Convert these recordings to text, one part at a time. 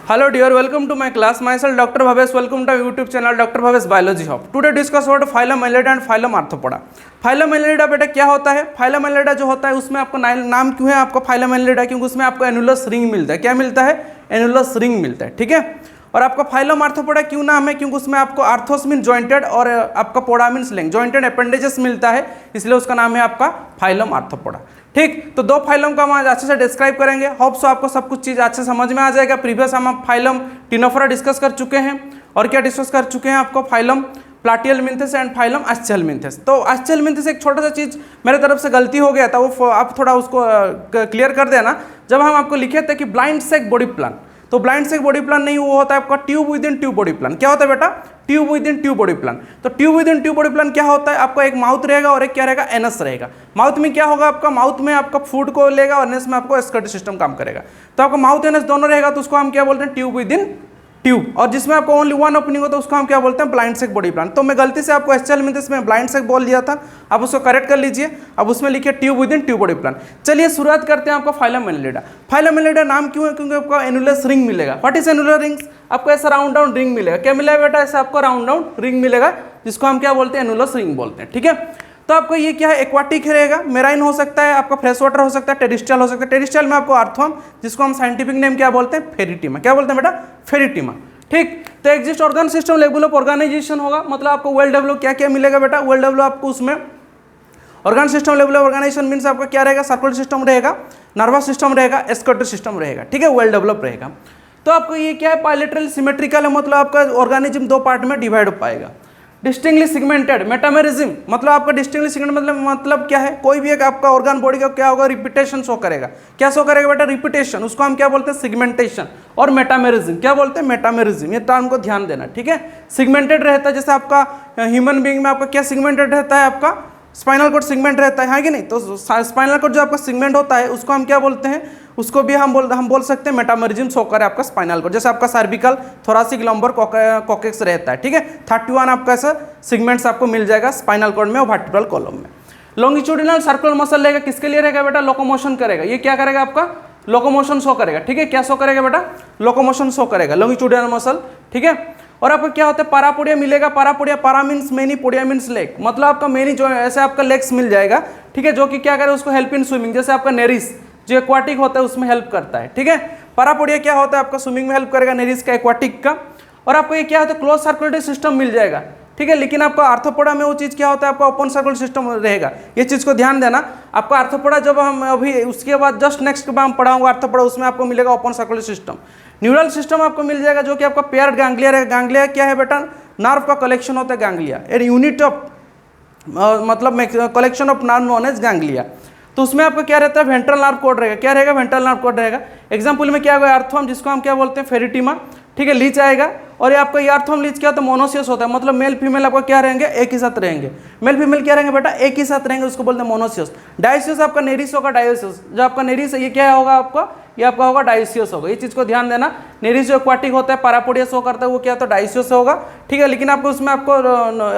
Hello dear, welcome to my class. Myself Dr. Bhavesh. Welcome to our YouTube channel Dr. Bhavesh Biology Hub. Today discuss about phylum Annelida and phylum Arthropoda. phylum Annelida बेटा क्या होता है? phylum Annelida जो होता है उसमें आपको नाम क्यों है आपको phylum Annelida? क्योंकि उसमें आपको एनुलस रिंग मिलता है। क्या मिलता है? एनुलस रिंग मिलता है। ठीक है। और आपका फाइलम आर्थ्रोपोडा क्यों नाम है? क्योंकि उसमें आपको आर्थोस मीन जॉइंटेड और आपका पोडा मीन्स लेंथ, जॉइंटेड अपेंडेजेस मिलता है, इसलिए उसका नाम है आपका फाइलम आर्थ्रोपोडा। ठीक, तो दो फाइलम का हम आज अच्छे से डिस्क्राइब करेंगे। होप सो आपको सब कुछ चीज़ अच्छे समझ में आ जाएगा। प्रीवियस हम फाइलम टिनोफोरा डिस्कस कर चुके हैं और क्या डिस्कस कर चुके हैं आपको फाइलम प्लाटिहेलमिन्थेस एंड फाइलम आस्टिहेलमिन्थेस। तो आस्टिहेलमिन्थेस एक छोटा सा चीज़ मेरे तरफ से गलती हो गया था, वो आप थोड़ा उसको क्लियर कर देना। जब हम आपको लिखे थे कि ब्लाइंड सेक बॉडी प्लान, तो ब्लाइंड सेक बॉडी प्लान नहीं, वो होता है आपका tube within tube body plan. क्या होता है बेटा? Tube within tube body plan. तो tube within tube body plan क्या होता है? आपका एक माउथ रहेगा और एक क्या रहेगा? एनस रहेगा। माउथ में क्या होगा? आपका माउथ में आपका फूड को लेगा और एनस में आपको एक्सक्रीटरी सिस्टम काम करेगा। तो आपका माउथ एनस दोनों रहेगा, तो उसको हम क्या बोलते हैं? Tube within tube. और जिसमें आपको ओनली वन ओपनिंग होता है उसको हम क्या बोलते हैं? Blind sac body plan. तो मैं गलती से आपको आस्टिहेलमिन्थेस में ब्लाइंड सेक बोल दिया था, आप उसको करेक्ट कर लीजिए। अब उसमें लिखिए tube within tube body plan. चलिए शुरुआत करते हैं आपका फाइलम एनिलिडा। फाइलम एनिलिडा नाम क्यों है? क्योंकि आपको एनुलस रिंग मिलेगा। What is annular rings? आपको ऐसा राउंड राउंड रिंग मिलेगा। क्या मिलेगा बेटा? ऐसा आपको राउंड राउंड रिंग मिलेगा, जिसको हम क्या बोलते हैं? एनुलस रिंग बोलते हैं। ठीक है। तो आपको ये क्या है? एक्वाटिक रहेगा, मेराइन हो सकता है, आपका फ्रेश वाटर हो सकता है, टेरिस्टियल हो सकता है। टेरिस्टियल में आपको आर्थ्रम, जिसको हम साइंटिफिक नेम क्या बोलते हैं? फेरिटिमा। क्या बोलते हैं बेटा? फेरिटिमा। ठीक। तो exist organ system level of organization होगा, मतलब आपको वेल डेवलप क्या क्या मिलेगा बेटा? वेल डेवलप आपको उसमें organ system level of organization means आपका क्या रहेगा? सर्कुलेटरी सिस्टम रहेगा, नर्वस सिस्टम रहेगा, एक्सक्रीटरी सिस्टम रहेगा। ठीक है, वेल डेवलप रहेगा। तो आपको ये क्या है? बायलैटरल सिमेट्रिकल है, मतलब आपका ऑर्गेनिज्म दो पार्ट में डिवाइड हो पाएगा। डिस्टिंक्टली सिगमेंटेड मेटामेरिज्म, मतलब आपका डिस्टिंक्टली सिगमेंटेड मतलब क्या है? कोई भी एक आपका ऑर्गन बॉडी का क्या होगा? रिपीटेशन शो करेगा। क्या शो करेगा बेटा? रिपीटेशन। उसको हम क्या बोलते हैं? सिगमेंटेशन। और मेटामेरिज्म क्या बोलते हैं? मेटामेरिज्म। ये टर्म को ध्यान देना। ठीक है। सिगमेंटेड रहता है, जैसे आपका ह्यूमन बीइंग में आपका क्या सिगमेंटेड रहता है? आपका स्पाइनल कॉर्ड सिगमेंट रहता है कि नहीं? तो स्पाइनल कॉर्ड जो आपका सिगमेंट होता है उसको हम क्या बोलते हैं? उसको भी हम बोल सकते हैं मेटामेरिज्म शो करे आपका स्पाइनल कॉर्ड। जैसे आपका सर्विकल, थोरासिक, लंबर, कॉकेक्स रहता है। ठीक है। 31 आपका ऐसा सिगमेंट्स आपको मिल जाएगा स्पाइनल कॉर्ड में और वर्टिब्रल कॉलम में। लॉन्गिट्यूडिनल सर्कुलर मसल रहेगा, किसके लिए रहेगा बेटा? लोकोमोशन करेगा। ये क्या करेगा? आपका लोकोमोशन शो करेगा। ठीक है। क्या शो करेगा बेटा? लोकोमोशन शो करेगा, लॉन्गिट्यूडिनल मसल। ठीक है। और आपका क्या होता है? पारापोडिया मिलेगा। पारापोडिया, पारा means many, podia means leg, मतलब आपका मेनी जो ऐसे आपका लेग्स मिल जाएगा। ठीक है। जो कि क्या करे? उसको हेल्प इन स्विमिंग, जैसे आपका नेरिस जो एक्वाटिक होता है उसमें हेल्प करता है। ठीक है। पारापोडिया क्या होता है? आपका स्विमिंग में हेल्प करेगा, नेरिस का, एक्वाटिक का। और आपको ये क्या होता है? क्लोज सर्कुलेटरी सिस्टम मिल जाएगा। ठीक है। लेकिन आपका आर्थ्रोपोडा में वो चीज़ क्या होता है? आपका ओपन सर्कुलेटरी सिस्टम रहेगा। ये चीज़ को ध्यान देना। आपका आर्थ्रोपोडा जब हम अभी उसके बाद जस्ट नेक्स्ट हम पढ़ाऊंगा आर्थ्रोपोडा, उसमें आपको मिलेगा open circulatory system. Neural system आपको मिल जाएगा, जो कि आपका पेयर्ड गैंग्लिया रहेगा। गैंग्लिया क्या है बेटा? नर्व का कलेक्शन होता है गैंग्लिया, ए यूनिट ऑफ मतलब collection of nerve known as ganglia. तो उसमें आपका क्या रहता है? वेंट्रल नर्व कॉर्ड रहेगा। क्या रहेगा? वेंट्रल नर्व कॉर्ड रहेगा। एग्जांपल में क्या होगा? आर्थ्रम, जिसको हम क्या बोलते हैं? फेरिटिमा। ठीक है। लीच आएगा। और ये आपका ये आर्थ्रम लीच क्या होता है? मोनोसियस होता है, मतलब मेल फीमेल आपका क्या रहेंगे? एक ही साथ रहेंगे। मेल फीमेल क्या रहेंगे बेटा? एक ही साथ रहेंगे, उसको बोलते हैं मोनोसियस। डायोसियस आपका नेरिस होगा। डायोसियस जो आपका नेरिस है ये क्या होगा? आपका ये आपका होगा डायोसियस होगा। ये चीज़ को ध्यान देना। नेरिस जो एक्वाटिक होता है, पारापोडिया शो करता है, वो क्या होता है? डायोसियस होगा। ठीक है। लेकिन आपको उसमें आपको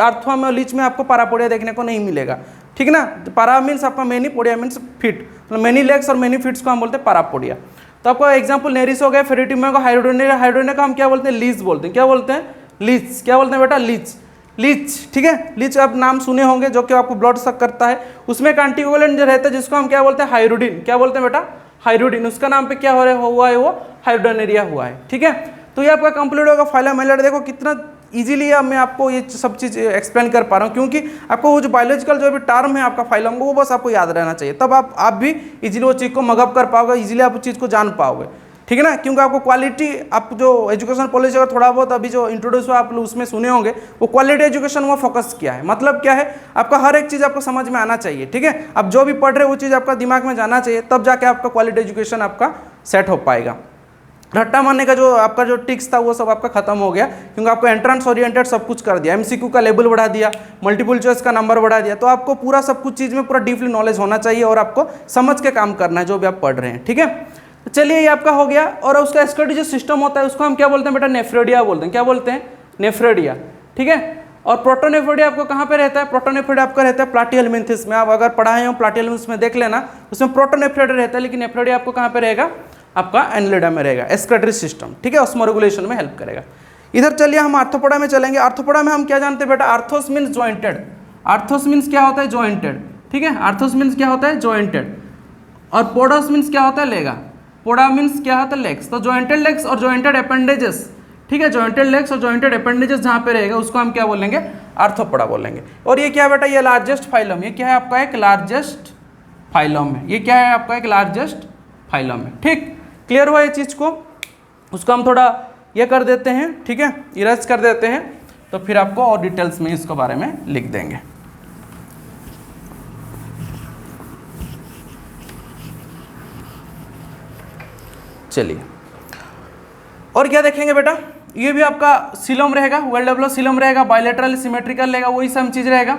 आर्थ्रम और लीच में आपको पारापोडिया देखने को नहीं मिलेगा। ठीक है ना। पारा मीन्स आपका मेनी, पोडिया मीन्स फिट, मतलब मेनी लेग्स और मेनी फिट्स को हम बोलते हैं पारापोडिया। तो आपका एग्जांपल नेरिस हो गया, फेरिटिमा को हाइड्रोनिया, हाइड्रोनिया का हम क्या बोलते हैं? लीच बोलते हैं। क्या बोलते हैं? लीच। क्या बोलते हैं बेटा? लीच। लीच। ठीक है। लीच आप नाम सुने होंगे, जो कि आपको ब्लड सक करता है। उसमें एक एंटीकोगुलेंट जो रहता है, जिसको हम क्या बोलते हैं? हाइड्रोडिन। क्या बोलते हैं बेटा? हाइड्रोडिन। उसका नाम पे क्या हो रहा है? हुआ है वो हाइड्रोनेरिया हुआ है। ठीक है। तो ये आपका कंप्लीट होगा फाइलम एनिलिडा। देखो कितना इजीली मैं आपको ये सब चीज़ एक्सप्लेन कर पा रहा हूँ, क्योंकि आपको वो जो बायोलॉजिकल जो भी टर्म है आपका फाइलम को, वो बस आपको याद रहना चाहिए। तब आप भी इजीली वो चीज़ को मगअप कर पाओगे, इजीली आप उस चीज़ को जान पाओगे। ठीक है ना। क्योंकि आपको क्वालिटी, आप जो एजुकेशन पॉलिसी अगर थोड़ा बहुत अभी जो इंट्रोड्यूस हुआ आप उसमें सुने होंगे, वो क्वालिटी एजुकेशन में फोकस किया है। मतलब क्या है? आपका हर एक चीज़ आपको समझ में आना चाहिए। ठीक है। आप जो भी पढ़ रहे हो वो चीज़ आपका दिमाग में जाना चाहिए, तब जाके आपका क्वालिटी एजुकेशन आपका सेट हो पाएगा। रट्टा मारने का जो आपका जो टिक्स था वो सब आपका खत्म हो गया, क्योंकि आपको एंट्रेंस ओरिएंटेड सब कुछ कर दिया। एमसीक्यू का लेवल बढ़ा दिया, मल्टीपल चॉइस का नंबर बढ़ा दिया। तो आपको पूरा सब कुछ चीज़ में पूरा डीपली नॉलेज होना चाहिए और आपको समझ के काम करना है जो भी आप पढ़ रहे हैं। ठीक है। तो चलिए ये आपका हो गया। और उसका एक्सक्रीटरी जो सिस्टम होता है उसको हम क्या बोलते हैं बेटा? नेफ्रोडिया बोलते हैं। क्या बोलते हैं? नेफ्रोडिया। ठीक है। और प्रोटोनेफ्रोडिया आपको कहाँ पे रहता है? प्रोटोनेफ्रोडिया आपका रहता है प्लाटिहेलमिन्थेस में। आप अगर पढ़ाए हो प्लाटिहेलमिन्थेस में देख लेना, उसमें प्रोटोनेफ्रोडिया रहता है, लेकिन नेफ्रोडिया आपको कहाँ पे रहेगा? आपका एनिलिडा में रहेगा, एक्सक्रीटरी सिस्टम, ठीक है, ऑस्मोरेगुलेशन में हेल्प करेगा। इधर चलिए हम आर्थ्रोपोडा में चलेंगे। आर्थ्रोपोडा में हम क्या जानते हैं बेटा, आर्थोस मीन्स जॉइंटेड। आर्थोस मीन्स क्या होता है, जॉइंटेड, ठीक है, आर्थोस मीन्स क्या होता है, जॉइंटेड, और पोडोस मीन्स क्या होता है, लेगा। पोडा मीन्स क्या होता है, लेग्स। तो जॉइंटेड लेग्स और जॉइंटेड अपेंडेजेस, ठीक है, जॉइंटेड लेग्स और जॉइंटेड अपेंडेजेस जहाँ पे रहेगा उसको हम क्या बोलेंगे, आर्थ्रोपोडा बोलेंगे। और ये क्या है बेटा, ये लार्जेस्ट फाइलम, ये क्या है आपका एक लार्जेस्ट फाइलम है, ये क्या है आपका एक लार्जेस्ट फाइलम है, ठीक। क्लियर हुआ ये चीज़ को, उसको हम थोड़ा ये कर देते हैं, ठीक है, इरेज कर देते हैं, तो फिर आपको और डिटेल्स में इसके बारे में लिख देंगे। चलिए, और क्या देखेंगे बेटा, ये भी आपका सिलोम रहेगा, वेल डेवलप्ड सिलोम रहेगा, बायलैटरल सिमेट्रिकल रहेगा, वही सब चीज़ रहेगा।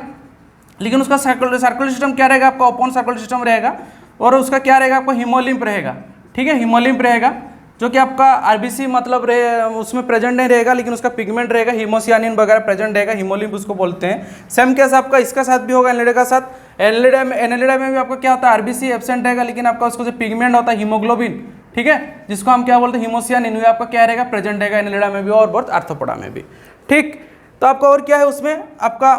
लेकिन उसका सर्कुलर सिस्टम क्या रहेगा आपका, ओपन सर्कुलर सिस्टम रहेगा। और उसका क्या रहेगा आपका, हीमोलिम्फ रहेगा, ठीक है, हीमोलिम्फ रहेगा, जो कि आपका आरबीसी मतलब उसमें प्रेजेंट नहीं रहेगा, लेकिन उसका पिगमेंट रहेगा, हीमोसियानिन वगैरह प्रेजेंट रहेगा, हीमोलिम्फ उसको बोलते हैं। सेम केस आपका इसका साथ भी होगा, एनिलिडा का साथ। एनिलिडा में भी आपका क्या होता है, आरबीसी एब्सेंट रहेगा, लेकिन आपका उसको जो पिगमेंट होता है हीमोग्लोबिन, ठीक है, जिसको हम क्या बोलते हैं, हीमोसियानिन, वो आपका क्या रहेगा, प्रेजेंट रहेगा एनिलिडा में भी और बोथ आर्थ्रोपोडा में भी, ठीक। तो आपका और क्या है उसमें, आपका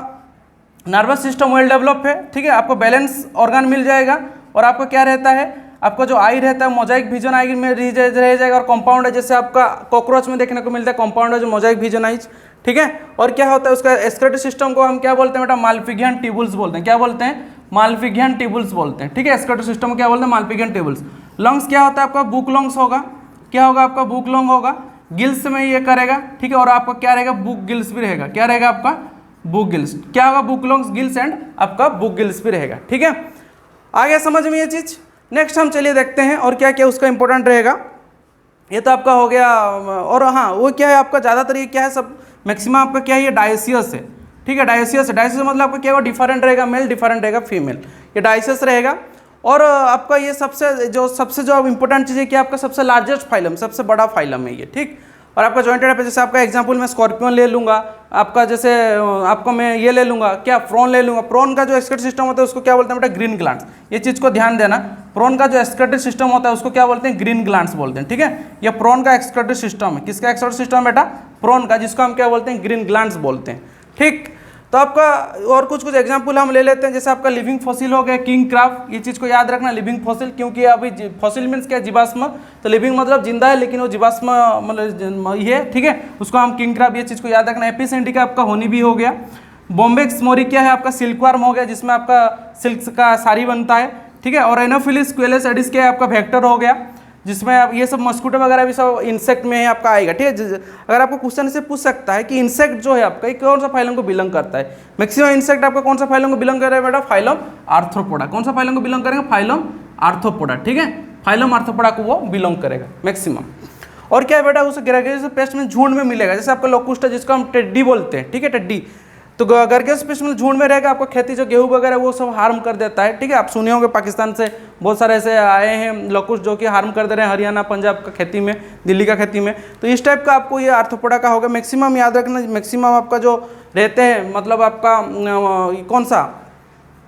नर्वस सिस्टम वेल डेवलप है, ठीक है, आपको बैलेंस ऑर्गन मिल जाएगा। और आपका क्या रहता है, आपका जो आई रहता है मोजाइक विजन आई में रह जाएगा। और कंपाउंड है, जैसे आपका कॉकरोच में देखने को मिलता है कंपाउंड है जो मोजाइक विजन आइज, ठीक है। और क्या होता है उसका एक्सक्रीटरी सिस्टम को हम क्या बोलते हैं बेटा, माल्पिघियन ट्यूबुल्स बोलते हैं, क्या बोलते हैं, माल्पिघियन ट्यूबुल्स बोलते हैं, ठीक है। एक्सक्रीटरी सिस्टम को क्या बोलते हैं, माल्पिघियन ट्यूबुल्स। लंग्स क्या होता है आपका, बुक लंग्स होगा, क्या होगा आपका, बुक लंग होगा, गिल्स में ये करेगा, ठीक है। और आपका क्या रहेगा, बुक गिल्स भी रहेगा, क्या रहेगा आपका, बुक गिल्स, क्या होगा, बुक लंग्स, गिल्स एंड आपका बुक गिल्स भी रहेगा, ठीक है। आ गया समझ में ये चीज़। नेक्स्ट हम चलिए देखते हैं और क्या क्या उसका इंपॉर्टेंट रहेगा। ये तो आपका हो गया। और हाँ, वो क्या है आपका ज़्यादातर ये क्या है, सब मैक्सिमम आपका क्या है, ये डायसियस है, ठीक है, डायसियस है। डायसियस मतलब आपका क्या होगा, डिफरेंट रहेगा, मेल डिफरेंट रहेगा फीमेल, ये डायसियस रहेगा। और आपका ये सबसे जो इंपॉर्टेंट चीज़ है कि आपका सबसे लार्जेस्ट फाइलम, सबसे बड़ा फाइलम है ये, ठीक। और आपका जॉइंटेड है, जैसे आपका एग्जांपल मैं स्कॉर्पियन ले लूँगा, आपका जैसे आपको मैं ये ले लूँगा, क्या, प्रॉन ले लूँगा। प्रॉन का जो एक्सक्रीटरी सिस्टम होता है उसको क्या बोलते हैं बेटा, ग्रीन ग्लैंड्स। ये चीज़ को ध्यान देना, प्रॉन का जो एक्सक्रीटरी सिस्टम होता है उसको क्या बोलते हैं, ग्रीन ग्लैंड्स बोलते हैं, ठीक है। ये प्रॉन का एक्सक्रीटरी सिस्टम है, किसका एक्सक्रीटरी सिस्टम बेटा, प्रॉन का, जिसको हम क्या बोलते हैं, ग्रीन ग्लैंड्स बोलते हैं, ठीक। तो आपका और कुछ एग्जाम्पल हम ले लेते हैं, जैसे आपका लिविंग फॉसिल हो गया, किंग क्राब, ये चीज़ को याद रखना, लिविंग फॉसिल, क्योंकि अभी फॉसिल मीन्स क्या, जीवाश्म, तो लिविंग मतलब जिंदा है, लेकिन वो जीवाश्म मतलब ये है, ठीक है, उसको हम किंग क्राब, ये चीज़ को याद रखना। एपिस इंडिका आपका होनी भी हो गया। बॉम्बेक्स मोरी क्या है आपका, सिल्कवार्म हो गया, जिसमें आपका सिल्क का साड़ी बनता है, ठीक है। और एनोफिलिस क्वेलेस एडिस क्या है आपका, वेक्टर हो गया, जिसमें आप ये सब मस्कुटो वगैरह भी सब इंसेक्ट में है आपका आएगा, ठीक है। अगर आपको क्वेश्चन से पूछ सकता है कि इंसेक्ट जो है आपका ये कौन सा फाइलम को बिलोंग करता है, मैक्सिमम इंसेक्ट आपका कौन सा फाइलम को बिलोंग कर रहा है बेटा, फाइलम आर्थ्रोपोडा। कौन सा फाइलम को बिलोंग करेंगे, फाइलम आर्थ्रोपोडा, ठीक है, फाइलम आर्थ्रोपोडा को वो बिलोंग करेगा मैक्सिमम। और क्या है बेटा, उसे ग्रेगेरियस पेस्ट में झुंड में मिलेगा, जैसे आपका लोकुस्टा जिसको हम टेड्डी बोलते हैं, ठीक है, टेड्डी। तो ग्रेगेरियस पेस्ट में झुंड में रहेगा, आपको खेती जो गेहूँ वगैरह वो सब हार्म कर देता है, ठीक है। आप सुने होंगे पाकिस्तान से बहुत सारे ऐसे आए हैं लोकुस्ट जो कि हार्म कर दे रहे हैं हरियाणा पंजाब का खेती में, दिल्ली का खेती में। तो इस टाइप का आपको ये आर्थ्रोपोडा का होगा। मैक्सिमम याद रखना, मैक्सिमम आपका जो रहते हैं मतलब आपका कौन सा,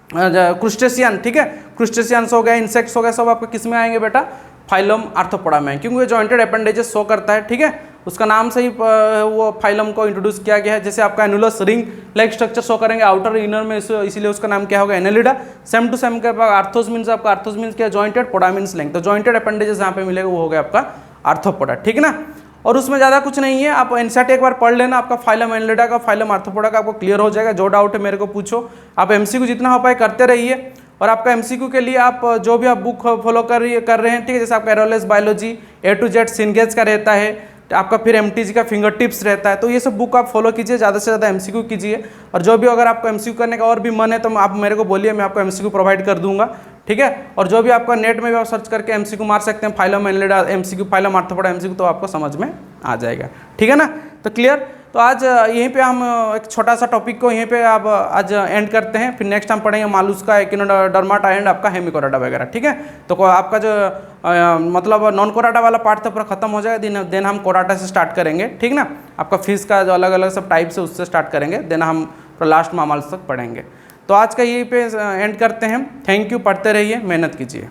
क्रुस्टेशियन, ठीक है, क्रुस्टेशियंस हो गए, इंसेक्ट्स हो गए, सब आपको किस में आएंगे बेटा, फाइलम आर्थ्रोपोडा में, क्योंकि जॉइंटेड अपेंडेजेस शो करता है, ठीक है। उसका नाम से ही वो फाइलम को इंट्रोड्यूस किया गया है। जैसे आपका annulus ring like structure show करेंगे आउटर इनर में, इसीलिए उसका नाम क्या होगा, एनेलिडा। सेम टू सेम के आर्थोस मीन्स आपका, आर्थोस मीन्स क्या, जॉइंटेड, पोडा मीन्स लेंथ। तो जॉइंटेड अपेंडेजेस जहाँ पे मिलेगा वो हो गया आपका आर्थ्रोपोडा, ठीक ना। और उसमें ज़्यादा कुछ नहीं है, आप एनसीईआरटी एक बार पढ़ लेना, आपका फाइलम एनेलिडा का, फाइलम आर्थ्रोपोडा का आपको क्लियर हो जाएगा। जो डाउट है मेरे को पूछो, आप एमसीक्यू जितना हो पाए करते रहिए। और आपका एमसीक्यू के लिए आप जो भी आप बुक फॉलो कर रहे हैं, ठीक है, जैसे आपका एरोलेस बायोलॉजी, A to Z सिंगेज का रहता है, आपका फिर एमटीजी का फिंगर टिप्स रहता है, तो ये सब बुक आप फॉलो कीजिए, ज़्यादा से ज़्यादा एमसीक्यू कीजिए। और जो भी अगर आपको एमसीक्यू करने का और भी मन है तो आप मेरे को बोलिए, मैं आपको एमसीक्यू प्रोवाइड कर दूंगा, ठीक है। और जो भी आपका नेट में भी आप सर्च करके एमसीक्यू मार सकते हैं, phylum Annelida MCQ, phylum arthropoda MCQ, तो आपको समझ में आ जाएगा, ठीक है ना। तो क्लियर। तो आज यहीं पे हम एक छोटा सा टॉपिक को यहीं पे आप आज एंड करते हैं। फिर नेक्स्ट हम पढ़ेंगे मालूस्का, एकिनोडर्माटा एंड आपका हेमिकोडाटा वगैरह, ठीक है। तो आपका जो मतलब नॉन कोडाटा वाला पार्ट तो पूरा खत्म हो जाएगा, देन हम कोडाटा से स्टार्ट करेंगे, ठीक ना। आपका फिश का जो अलग अलग सब टाइप्स है उससे स्टार्ट करेंगे, देन हम लास्ट मामल्स तक पढ़ेंगे। तो आज का यहीं पे एंड करते हैं। थैंक यू, पढ़ते रहिए, मेहनत कीजिए।